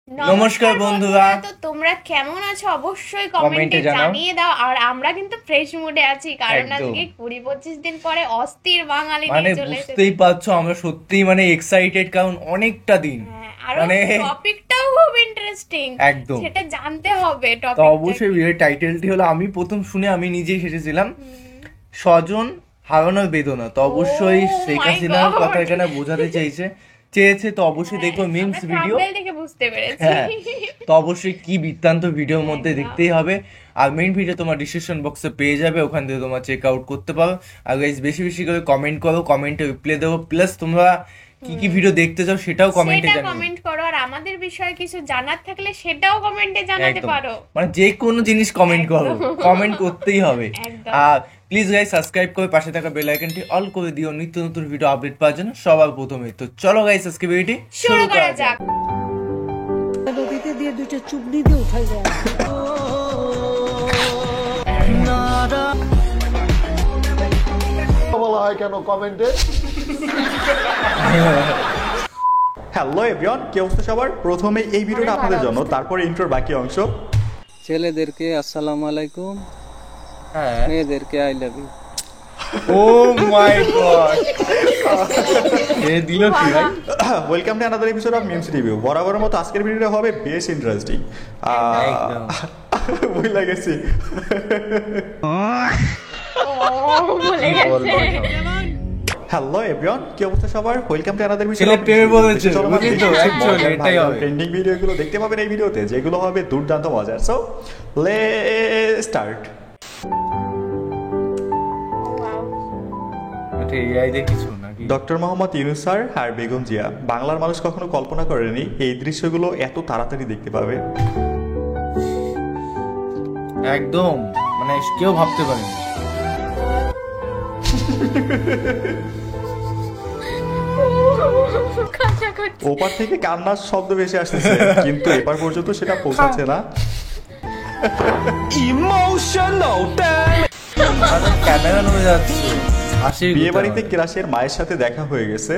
নমস্কার বন্ধুরা, তো তোমরা কেমন আছো অবশ্যই কমেন্টে কমেন্টে জানাও। জানিয়ে দাও। আর আমরা কিন্তু ফ্রেশ মুডে আছি, কারণ একদম। আজকে 20-25 দিন পরে অস্থির বাঙালি মানে নিয়ে চলে এসেছি। বুঝতেই পারছো আমরা সত্যিই মানে এক্সাইটেড, কারণ অনেকটা দিন আর মানে টপিকটাও খুব ইন্টারেস্টিং, একদম। সেটা জানতে হবে তো টপিকটা। অবশ্যই ভিডিওর টাইটেলটি হলো, আমি প্রথম শুনে আমি নিজেই হেসেছিলাম, স্বজন হারানোর বেদনা। তো অবশ্যই Oh শেখ my হাসিনার God! কথা এখানে বোঝাতে চেয়েছে। তো অবশ্যই দেখবো মিমস ভিডিও। থাম্বনেল দেখে বুঝতে পেরেছি। হ্যাঁ, তো অবশ্যই কি বৃত্তান্ত ভিডিওর মধ্যে একদম। দেখতেই হবে। আর মেইন ভিডিও তোমার ডিসক্রিপশন বক্সে পেয়ে যাবে, ওখান থেকে তোমার চেক আউট করতে পারো। আর গাইজ বেশি বেশি করে কমেন্ট করো, কমেন্টে রিপ্লাই দেবো, প্লাস তোমরা কি কি ভিডিও দেখতে চাও সেটাও কমেন্টে সেটা জানিও। কমেন্ট করো, আর আমাদের বিষয়ে কিছু জানার থাকলে সেটাও কমেন্টে জানাতে একদম, পারো। মানে যে কোনো জিনিস কমেন্ট করো, কমেন্ট করতেই হবে। একদম। আর প্লিজ গাইজ সাবস্ক্রাইব করে পাশে থাকা বেল আইকনটি অল করে দিও নিত্য নতুন ভিডিও আপডেট পাওয়ার জন্য সবার প্রথমে। তো চলো গাইজ আজকে ভিডিওটি শুরু করা যাক। নদীতে দিয়ে দুটো চুবড়ি দিয়ে উঠাই যায়। বলা হয় কেন কমেন্টে? হ্যালো এভরিওয়ান, কি অবস্থা সবার? প্রথমে এই ভিডিওটা আপনাদের জন্য, তারপরে ইন্ট্রোর বাকি অংশ। ছেলেদেরকে আসসালামু আলাইকুম, হ্যাঁ, মেয়েদেরকে I love you. Oh my god, এ দিল কি ভাই? Welcome to another episode of memes review. বরাবরের মতো আজকের ভিডিওটা হবে বেশ ইন্টারেস্টিং। একদম। ভুল লাগেছি। ভুলে গেছে। হ্যালো এভরিওয়ান, কি অবস্থা সবার? Welcome to another episode. ছেলে প্রেমে বলেছে, বুঝলি তো? Actually এটাই হবে। ট্রেন্ডিং ভিডিওগুলো দেখতে পাবেন এই ভিডিওতে, যেগুলো হবে দুর্দান্ত মজার। So let's start. এটা এআই দিয়ে কিছু নাকি? ডক্টর মোহাম্মদ ইউনূস স্যার আর বেগম জিয়া, বাংলার মানুষ কখনো কল্পনা করেনি এই দৃশ্যগুলো এত তাড়াতাড়ি দেখতে পাবে। একদম, মানে কেউ ভাবতে পারেনি। কাছাকাছি। ওপার থেকে কান্নার শব্দ ভেসে আসতেছে, কিন্তু এপার পর্যন্ত সেটা পৌঁছাচ্ছে না। ক্যামেরা নড়ে যাচ্ছে, হাসি বিয়ে বাড়িতে ক্রাশের মায়ের সাথে দেখা হয়ে গেছে।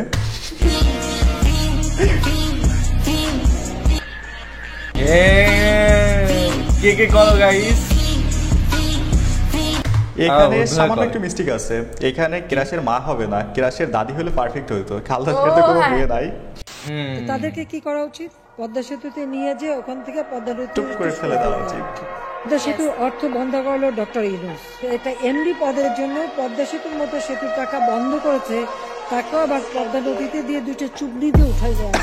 কে কে করো গাইস। এখানে বন্ধুরা সামান্য করে। একটু মিস্টেক আছে। এখানে ক্রাশের মা হবে না, ক্রাশের দাদি হলে পারফেক্ট হতো। খালদার সাথে কোনো বিয়ে নাই, তো তাদেরকে কি করা উচিত? পদ্মা সেতুতে নিয়ে যে ওখান থেকে পদ্মা নদীতে টুপ করে ফেলে দেওয়া উচিত। পদ্মা সেতুর অর্থ বন্ধ করলো ডক্টর ইউনূস। এটা এমডি পদের জন্য পদ্মা সেতুর মতো সেতুর টাকা বন্ধ করেছে, তাকেও আবার পদ্মা নদীতে দিয়ে দুটো চুবড়ি দিয়ে উঠাই যায়,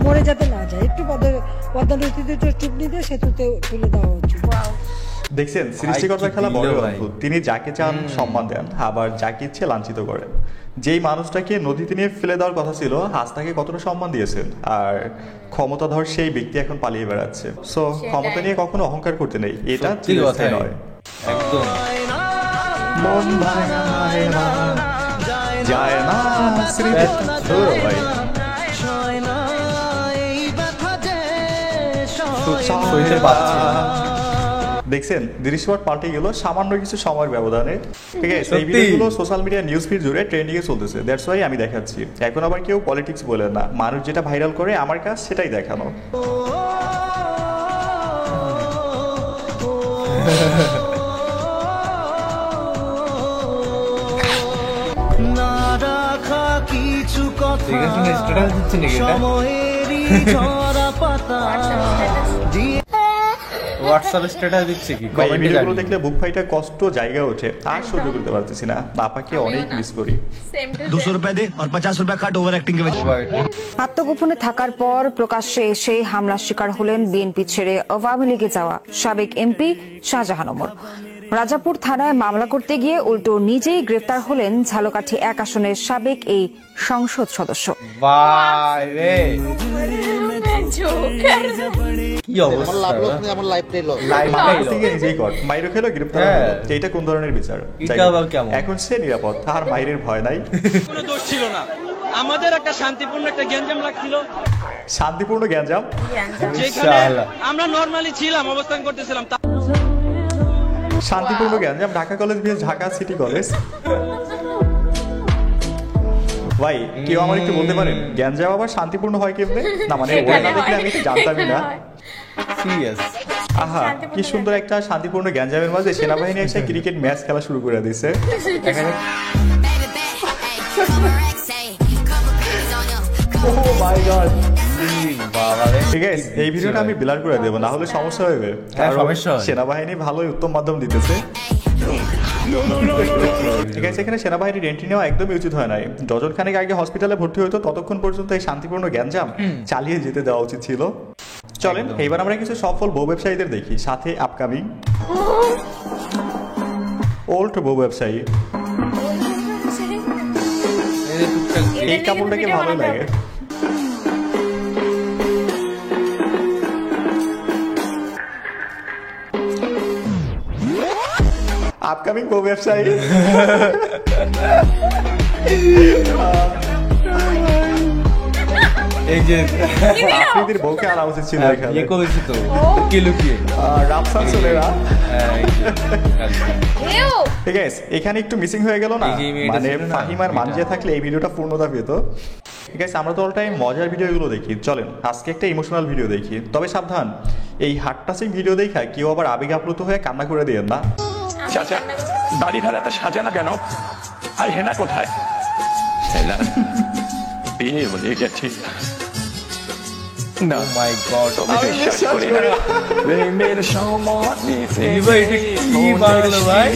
মরে যাতে না যায়। একটু পদ্মা নদীতে দুটো চুবড়ি দিয়ে সেতুতে তুলে দেওয়া উচিত। দেখছেন, সৃষ্টিকর্তার খেলা বড় দিল ভাই। অদ্ভুত। তিনি যাকে চান সম্মান দেন, আবার যাকে ইচ্ছে লাঞ্ছিত করেন। যেই মানুষটাকে নদীতে নিয়ে ফেলে দেওয়ার কথা ছিল, আজ তাকে কতটা সম্মান দিয়েছেন। আর ক্ষমতাধর সেই ব্যক্তি এখন পালিয়ে বেড়াচ্ছে। সো ক্ষমতা নিয়ে কখনো অহংকার করতে নেই, এটা সত্যি চিরস্থায়ী কথাই। নয়। একদম। মন ভাঙায় না, যায় না স্মৃতি। ধুরো ভাই। সইতে পারছি না। দেখছেন, দৃশ্যপট পাল্টে গেল সামান্য কিছু সময়ের ব্যবধানে। ঠিক আছে, এই সত্যি। ভিডিওগুলো সোশ্যাল মিডিয়া নিউজ ফিড জুড়ে ট্রেন্ডিং এ চলতেছে। দ্যাটস ওয়াই আমি দেখাচ্ছি। এখন আবার কেউ পলিটিক্স বলে না, মানুষ যেটা ভাইরাল করে আমার কাজ সেটাই দেখানো। ঠিক আছে, না স্ট্যাটাস দিচ্ছে নাকি এটা? হোয়াটসঅ্যাপ স্ট্যাটাস দিচ্ছে কি? ভাই, এই কমেন্টে ভিডিওগুলো জানিও। দেখলে বুক ফাইটা কষ্ট জায়গা ওঠে, আর সহ্য করতে পারতেছি না। বাপাকে অনেক মিস করি। 200 रुपए दे और 50 रुपए काट ओवर एक्टिंग के वजह। আত্মগোপনে থাকার পর প্রকাশ্যে এসে হামলার শিকার হলেন বিএনপি ছেড়ে আওয়ামী লীগে যাওয়া সাবেক এমপি শাহজাহান ওমর। রাজাপুর থানায় মামলা করতে গিয়ে উল্টো নিজেই গ্রেফতার হলেন ঝালকাঠি 1 আসনের সাবেক এই সংসদ সদস্য। ভাই রে, জোকার। কি অবস্থা! মাইর থেকে নিজেই কর, মাইরও খেলো, গ্রেপ্তার হ্যাঁ। হলো। এইটা কোন ধরনের বিচার? এটা যাই হোক, আবার কেমন? এখন সে নিরাপদ, তার মাইরের ভয় নাই। কোনো দোষ ছিল না, আমাদের একটা শান্তিপূর্ণ একটা গ্যাঞ্জাম লাগছিল, শান্তিপূর্ণ গ্যাঞ্জাম। যেখানে শালা। আমরা নরমালি ছিলাম, অবস্থান করতেছিলাম। শান্তিপূর্ণ গ্যাঞ্জাম Dhaka college vs Dhaka city college. ভাই কেউ আমার একটু বলতে পারেন গ্যাঞ্জাম আবার শান্তিপূর্ণ হয় কেমনে? না মানে ওরা না দেখলে আমি তো জানতামই না। সিরিয়াস। আহা কি সুন্দর একটা শান্তিপূর্ণ গ্যাঞ্জামের মাঝে সেনাবাহিনী এসে ক্রিকেট ম্যাচ খেলা শুরু করে দিছে। এখানে Oh my God! বাবা রে, ঠিক আছে এই ভিডিওটা আমি ব্লার করে দেবো, না হলে সমস্যা হবে। হ্যাঁ, কারণ সমস্যা হয়। সেনাবাহিনী ভালোই উত্তম মাধ্যম দিতেছে। ঠিক আছে, এখানে সেনাবাহিনীর এন্ট্রি নেওয়া একদমই উচিত হয় নাই। ডজন খানেক আগে হসপিটালে ভর্তি হতো, ততক্ষণ পর্যন্ত এই শান্তিপূর্ণ গ্যাঞ্জাম চালিয়ে যেতে দেওয়া উচিত ছিল। চলেন এইবার আমরা কিছু সফল বউ ব্যবসায়ীদের দেখি, সাথে আপকামিং ওল্ড বউ ব্যবসায়ী। এই কাপড়টাকে ভালো লাগে। আপকামিং বউ ব্যবসায়ী। এই যে আপনাদের বউকে আনা উচিত ছিল এখানে। ইয়ে করেছি তো লুকিয়ে লুকিয়ে। রাফসান সোলেরা। হ্যাঁ, এই যে। এও ঠিক আছে, এখানে একটু মিসিং হয়ে গেল না, এই যে এই মেয়েটা মানে ছিল না, ফাহিমার এটা। মানজিয়া থাকলে এই ভিডিওটা পূর্ণতা পেত। ঠিক আছে, আমরা তো অল টাইম মজার ভিডিওগুলো দেখি, চলেন আজকে একটা ইমোশনাল ভিডিও দেখি। তবে সাবধান, এই হার্ট টাচিং ভিডিও দেখা কেউ আবার আবেগ আপ্লুত হয়ে কান্না করে দিয়েন না। চাচা বাড়ি ভাড়াটা সাজে না কেন? আর হেনা কোথায়? হেনা বিয়ে বলে গেছে না। মাই গড, আমি বিশ্বাস করি না। প্রেমের সময় দিবা, এটা কি বানালো ভাই?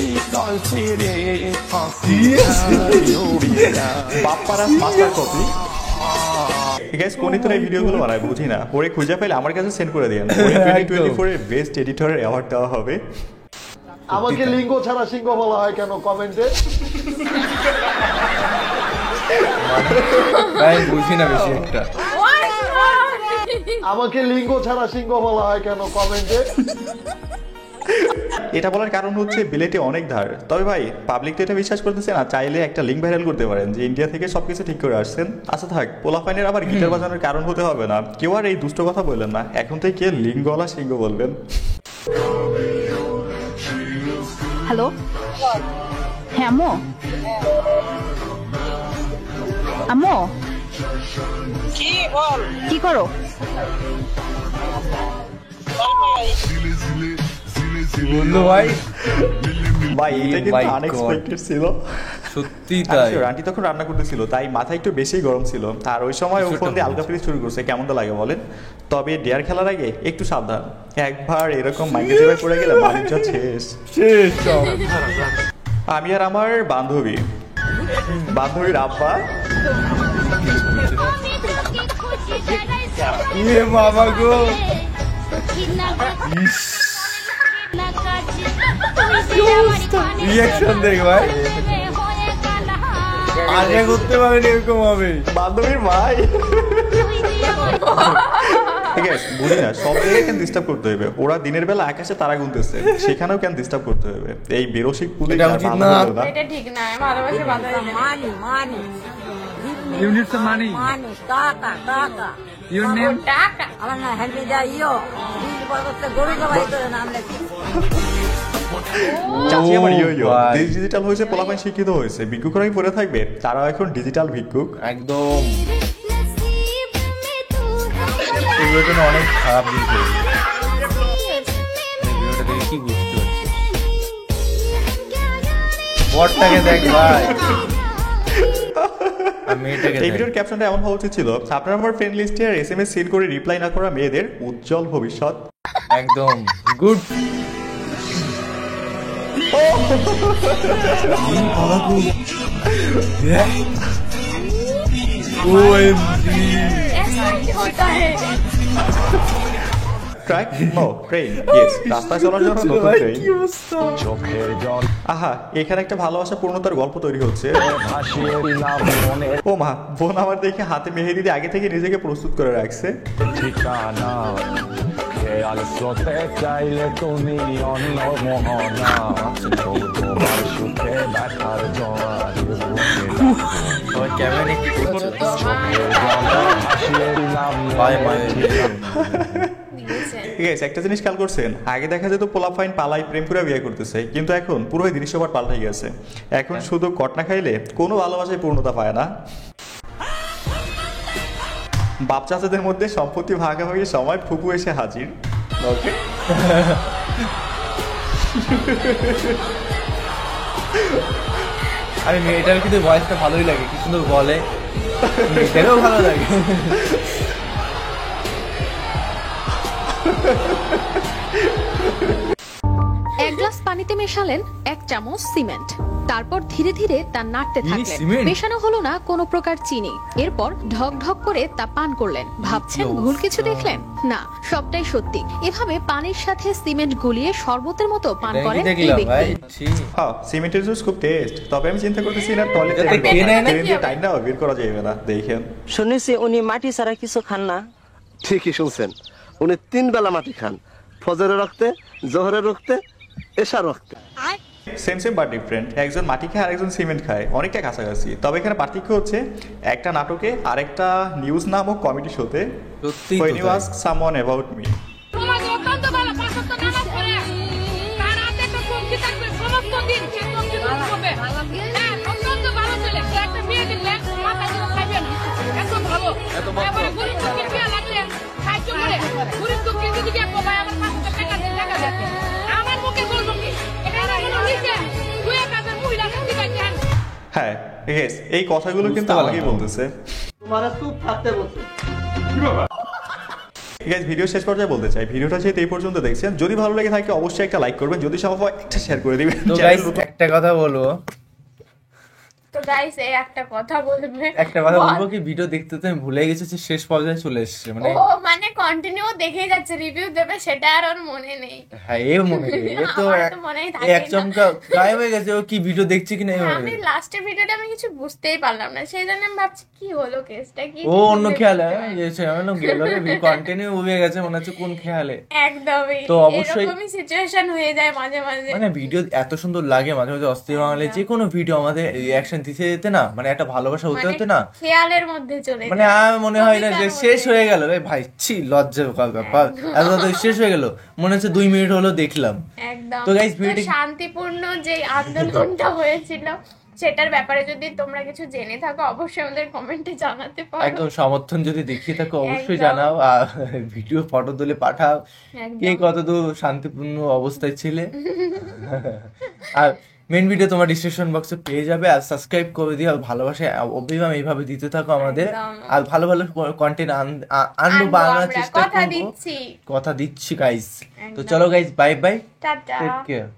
Bapparaj master copy. ঠিক আছে, কোন এই ভিডিওগুলো বানায় বুঝি না, পরে খুঁজে পেলে আমার কাছে সেন্ড করে দিন। 2024 এর বেস্ট এডিটরের অ্যাওয়ার্ড দেওয়া হবে। আমাকে লিঙ্গ ছাড়া সিংহ বলা হয় কেন কমেন্টে? ভাই বুঝি না বেশি একটা। আমাকে লিঙ্গ ছাড়া সিংহ বলা হয় কেন কমেন্টে? এটা বলার কারণ হচ্ছে বিলেটে অনেক ধার। তবে ভাই পাবলিক তো এটা বিশ্বাস করতেছে না, চাইলে একটা লিঙ্ক ভাইরাল করতে পারেন যে ইন্ডিয়া থেকে সবকিছু ঠিক করে আসছেন। আচ্ছা থাক, পোলাপাইনের আবার গিটার বাজানোর কারণ হতে হবে না। কেউ আর এই দুষ্ট কথা বললেন না, এখন থেকে লিঙ্গওয়ালা সিংহ বলবেন। হ্যালো, হ্যাঁ আম্মু, আম্মু কি বল? কি করো? বললো ভাই, ভাই এটা কিন্তু My God. আনএক্সপেক্টেড ছিল। সত্যি তাই। আন্টি তখন রান্না করতেছিল, তাই মাথা একটু বেশি গরম ছিল। আর ওই সময় ও ফোন দিয়ে আলগা ফ্রিজ শুরু করছে, কেমনটা লাগে বলেন? তবে ডিয়ার খেলার আগে একটু সাবধান, একবার এরকম মাইকে চেপে পড়ে গেলে বাণিজ্য শেষ। আমি আর আমার বান্ধবীর আব্বা ইয়ে বাবা গো, রিয়াকশন দেখ ভাই, আশা করতে পারেনি এরকম হবে। বান্ধবীর ভাই। ঠিক আছে, বুঝি না সব জায়গায় কেন ডিস্টার্ব করতে হবে? ওরা দিনের বেলা আকাশে তারা গুনতেছে, সেখানেও কেন ডিস্টার্ব করতে হবে? এই বেরসিক পুলিশ এটা উচিত না। এটা ঠিক না, ভালোবাসা বাধা দেয় না। You need some money. Your name? টাকা চাচি আমার ইয়ো ভাই। ডিজিটাল হয়েছে, পোলাপাইন শিক্ষিত হয়েছে, ভিক্ষুকরাই পড়ে থাকবে, তারাও এখন ডিজিটাল ভিক্ষুক। একদম এগুলোর জন্য অনেক খারাপ জিনিস হয়েছে। ভিডিওটা দেখে কি বুঝতে পারছিস? বটটাকে দেখ ভাই, আর মেয়েটাকে এই দেখ। ভিডিওর ক্যাপশনটা এমন হওয়া উচিত ছিল, আপনার আমার ফ্রেন্ড লিস্টে আর SMS সেন্ড করে রিপ্লাই না করা মেয়েদের উজ্জ্বল ভবিষ্যৎ। একদম good. Truck no train, yes, রাস্তায় চলার জন্য নতুন ট্রেন। আহা, এখানে একটা ভালোবাসা পূর্ণতার গল্প তৈরি হচ্ছে। ও মা, বোন আমার দেখে হাতে মেহেদি দিয়ে আগে থেকে নিজেকে প্রস্তুত করে রাখছে। ক্যামেরা কি করছে? ভাই ভাই ঠিক আছে, একটা জিনিস খেয়াল করছেন, আগে দেখা যেত পোলাপাইন পালাই প্রেম করে বিয়ে করতেছে, কিন্তু এখন পুরো জিনিস সবার পাল্টাই গেছে। এখন শুধু কটনা খাইলে কোনো ভালোবাসায় পূর্ণতা পায় না। বাপ চাচাদের মধ্যে সম্পত্তি ভাগাভাগির সময় ফুপু এসে হাজির। ওকে, আরে মেয়েটার কিন্তু ভয়েসটা ভালোই লাগে, কি সুন্দর বলে, মেয়েটারও ভালো লাগে। এক গ্লাস পানিতে মেশালেন 1 চামচ সিমেন্ট, তারপর ধীরে ধীরে তা নাড়তে থাকলেন। সিমেন্ট? মেশানো হলো না কোনো প্রকার চিনি। এরপর ঢক ঢক করে তা পান করলেন। ভাবছেন ভুল কিছু দেখলেন? না, সবটাই সত্যি। এভাবে পানির সাথে সিমেন্ট গুলিয়ে শরবতের মতো পান করেন এই দেখলাম ভাই, ব্যক্তি। হ্যাঁ সিমেন্টের জুস খুব টেস্ট, তবে আমি চিন্তা করতেছি না টয়লেটে যাতে খেয়ে নেয় না? টাইম না বের করা যাবে না। দেখেন, শুনেছি উনি মাটি ছাড়া কিছু খান না। ঠিকই শুনছেন, উনি 3 বেলা মাটি খান, ফজরের রক্তে, জোহরের রক্তে, এশার রক্তে। Same same but different. একজন মাটি খায় আর একজন সিমেন্ট খায়, অনেকটা কাছাকাছি। তবে এখানে পার্থক্য হচ্ছে একটা নাটকে আর একটা নিউজ নামক কমেডি শোতে সত্যি When you ask someone about me, হ্যাঁ yes, এই কথাগুলো কিন্তু আমাকেই বলতেছে। তোমার চুপ থাকতে বলছে। গাইস, ভিডিও শেষ পর্যায়ে বলতে চাই, ভিডিওটা যেহেতু এই পর্যন্ত দেখছেন, যদি ভালো লেগে থাকে অবশ্যই একটা লাইক করবেন, যদি সম্ভব হয় একটা শেয়ার করে দিবেন। তো গাইস একটা কথা বলবো, তো গাইস এই একটা কথা বলবে, বলবো কি, ভিডিও দেখতে তো আমি ভুলে গেছি যে শেষ পর্যায়ে চলে এসেছে, মানে ও মানে কন্টিনিউ দেখে যাচ্ছে, রিভিউ দেবে সেটা আর ওর মনে নেই। হ্যাঁ এ মনে নেই, এ তো আমার তো মনেই থাকে এক চমকা গায়েব হয়ে গেছে, ও কি ভিডিও দেখছে কিনা আমি লাস্টের ভিডিওটা আমি কিছু বুঝতেই পারলাম না, সেই জন্য আমি ভাবছি কি হলো, কেসটা কি। ও অন্য খেয়ালে কন্টিনিউ হয়ে গেছে, মনে হচ্ছে কোন খেয়ালে। একদমই তো অবশ্যই এরকমই সিচুয়েশন হয়ে যায় মাঝে মাঝে, মানে ভিডিও এত সুন্দর লাগে মাঝে মাঝে, অস্থির বাঙালি যে কোনো ভিডিও আমাদের রিঅ্যাকশন দিতে যেতে না, মানে একটা ভালোবাসা হতে হতে না খেয়ালের মধ্যে চলে মানে মনে হয় না যে শেষ হয়ে গেল, ভাই ছি লজ্জা ব্যাপার, এত শেষ হয়ে গেল, মনে হচ্ছে 2 মিনিট হলো দেখলাম। একদম। তো গাইস ভিডিওটি শান্তিপূর্ণ যে আন্দোলনটা হয়েছিল সেটার ব্যাপারে যদি তোমরা কিছু জেনে থাকো অবশ্যই আমাদের কমেন্টে জানাতে পারো। একদম সমর্থন যদি দেখিয়ে থাকো অবশ্যই জানাও, আর ভিডিও ফটো তুলে পাঠাও কে কতদূর শান্তিপূর্ণ অবস্থায় ছিলে। আর মেন ভিডিও তোমার ডিসক্রিপশন বক্সে পেয়ে যাবে, আর সাবস্ক্রাইব করে দিও, আর ভালোবাসা অভিমান এইভাবে দিতে থাকো আমাদের, আর ভালো ভালো কন্টেন্ট আনবো বানানোর চেষ্টা করবো, কথা দিচ্ছি গাইস। তো চলো guys, bye bye, tata, take care.